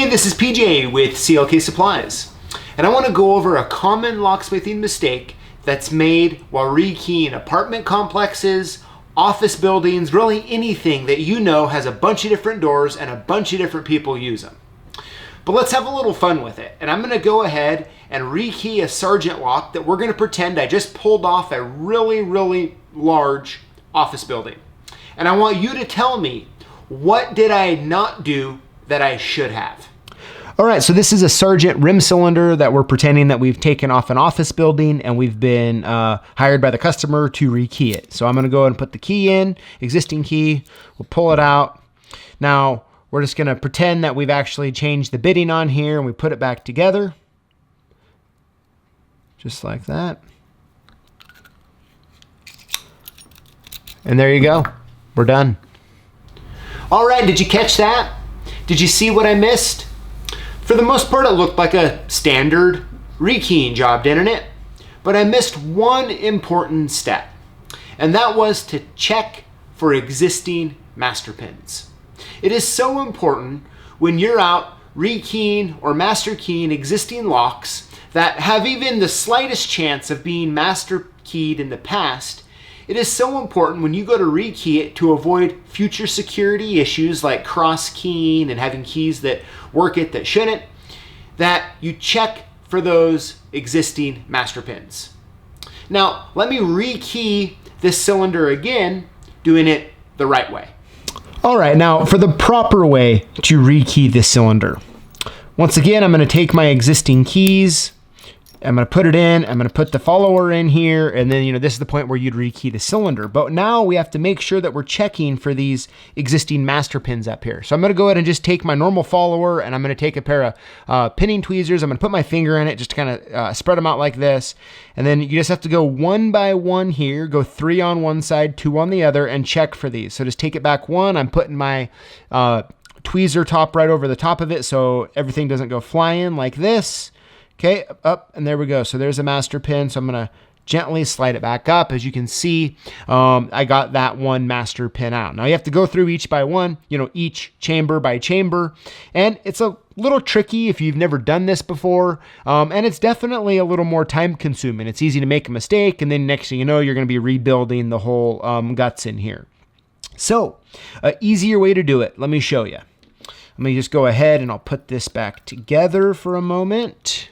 Hey, this is PJ with CLK Supplies, and I want to go over a common locksmithing mistake that's made while rekeying apartment complexes, office buildings, really anything that you know has a bunch of different doors and a bunch of different people use them. But let's have a little fun with it, and I'm going to go ahead and rekey a sergeant lock that we're going to pretend I just pulled off a really large office building. And I want you to tell me, what did I not do that I should have? All right, so this is a sergeant rim cylinder that we're pretending that we've taken off an office building and we've been hired by the customer to rekey it. So I'm gonna go ahead and put the key in, existing key, we'll pull it out. Now, we're just gonna pretend that we've actually changed the bitting on here and we put it back together. Just like that. And there you go, we're done. All right, did you catch that? Did you see what I missed? For the most part, it looked like a standard rekeying job, didn't it? But I missed one important step, and that was to check for existing master pins. It is so important when you're out rekeying or master keying existing locks that have even the slightest chance of being master keyed in the past. It is so important when you go to rekey it to avoid future security issues like cross-keying and having keys that work it that shouldn't, that you check for those existing master pins. Now, let me rekey this cylinder again, doing it the right way. All right, now for the proper way to rekey this cylinder. Once again, I'm going to take my existing keys, I'm going to put it in, I'm going to put the follower in here, and then, this is the point where you'd rekey the cylinder. But now we have to make sure that we're checking for these existing master pins up here. So I'm going to go ahead and just take my normal follower, and I'm going to take a pair of pinning tweezers. I'm going to put my finger in it, just to kind of spread them out like this. And then you just have to go one by one here, go 3 on one side, 2 on the other, and check for these. So just take it back 1. I'm putting my tweezer top right over the top of it so everything doesn't go flying like this. Okay, up, and there we go. So there's a master pin. So I'm going to gently slide it back up. As you can see, I got that one master pin out. Now you have to go through each by one, each chamber by chamber. And it's a little tricky if you've never done this before. And it's definitely a little more time consuming. It's easy to make a mistake. And then next thing you know, you're going to be rebuilding the whole guts in here. So an easier way to do it, let me show you. Let me just go ahead and I'll put this back together for a moment.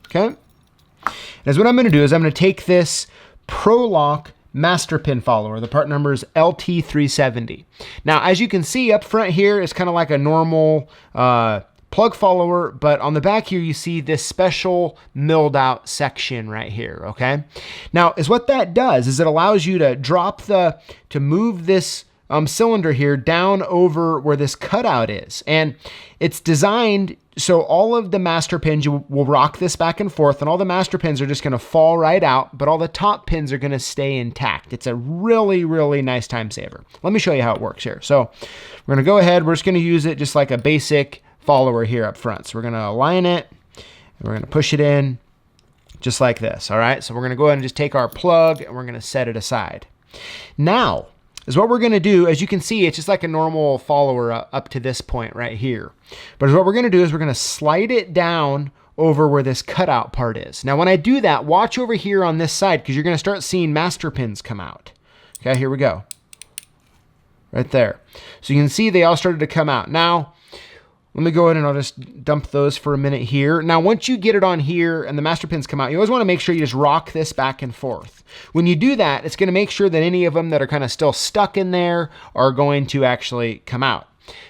Okay, as what I'm going to do is I'm going to take this ProLock master pin follower. The part number is LT370. Now, as you can see up front here, it's kind of like a normal plug follower, but on the back here, you see this special milled out section right here, okay? Now, what that does is it allows you to move this cylinder here down over where this cutout is. And it's designed so all of the master pins, you will rock this back and forth, and all the master pins are just going to fall right out, but all the top pins are going to stay intact. It's a really nice time saver. Let me show you how it works here. So we're going to go ahead. We're just going to use it just like a basic follower here up front. So we're going to align it, and we're going to push it in just like this. All right. So we're going to go ahead and just take our plug, and we're going to set it aside. Now, is what we're going to do, as you can see, it's just like a normal follower up to this point right here. But what we're going to do is we're going to slide it down over where this cutout part is. Now, when I do that, watch over here on this side because you're going to start seeing master pins come out. Okay, here we go. Right there. So you can see they all started to come out. Now, let me go ahead and I'll just dump those for a minute here. Now, once you get it on here and the master pins come out, you always want to make sure you just rock this back and forth. When you do that, it's going to make sure that any of them that are kind of still stuck in there are going to actually come out.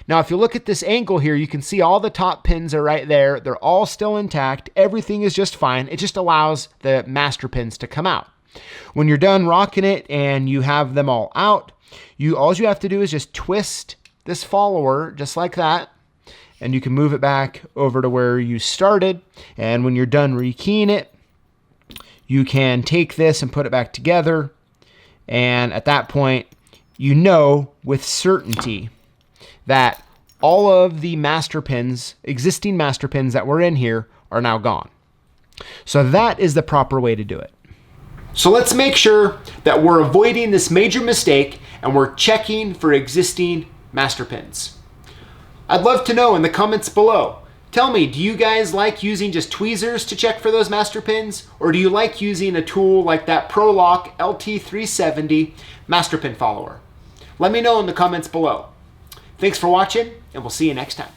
Now, if you look at this angle here, you can see all the top pins are right there. They're all still intact. Everything is just fine. It just allows the master pins to come out. When you're done rocking it and you have them all out, all you have to do is just twist this follower just like that. And you can move it back over to where you started. And when you're done rekeying it, you can take this and put it back together. And at that point, you know with certainty that all of the master pins, existing master pins that were in here, are now gone. So that is the proper way to do it. So let's make sure that we're avoiding this major mistake and we're checking for existing master pins. I'd love to know in the comments below. Tell me, do you guys like using just tweezers to check for those master pins? Or do you like using a tool like that ProLock LT370 master pin follower? Let me know in the comments below. Thanks for watching, and we'll see you next time.